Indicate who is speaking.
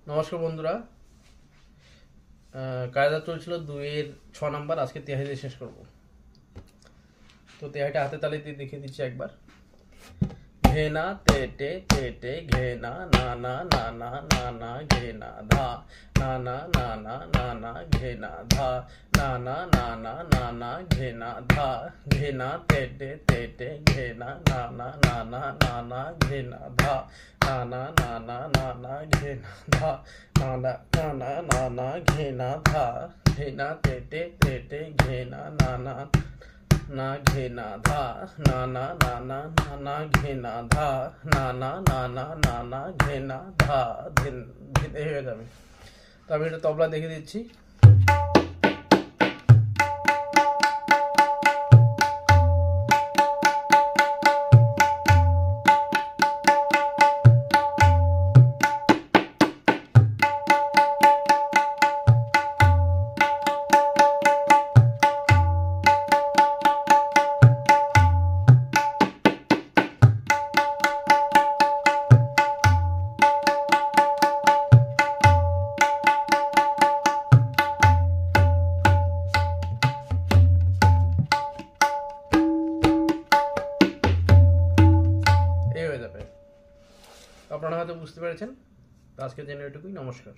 Speaker 1: নমস্কার বন্ধুরা। কায়দা চলছিল 2-এর 6 নাম্বার, আজকে 83 দিয়ে শেষ করব। তো 83টা হাতে তালি দিয়ে দেখিয়ে দিচ্ছি একবার। ঘেনা তেটে তেটে ঘেনা না না না না না না ঘেনা ধা না না না না না না ঘেনা ধা না না না না না না ঘেনা ধা ঘেনা তেটে তেটে ঘেনা না না না না না না ঘেনা ধা না না না না না না ঘেনা ধা না না না না না না ঘেনা ধা ঘেনা তেটে তেটে ঘেনা না না না ঘেনা ধা না না না না না না ঘেনা ধা না না না না না না ঘেনা ধা ধিন ধিন এই হয়ে যাবে। তো আমি এটা তবলা দেখে দিচ্ছি। আপনারা হয়তো বুঝতে পেরেছেন। আজকের জন্য এটুকুই। নমস্কার।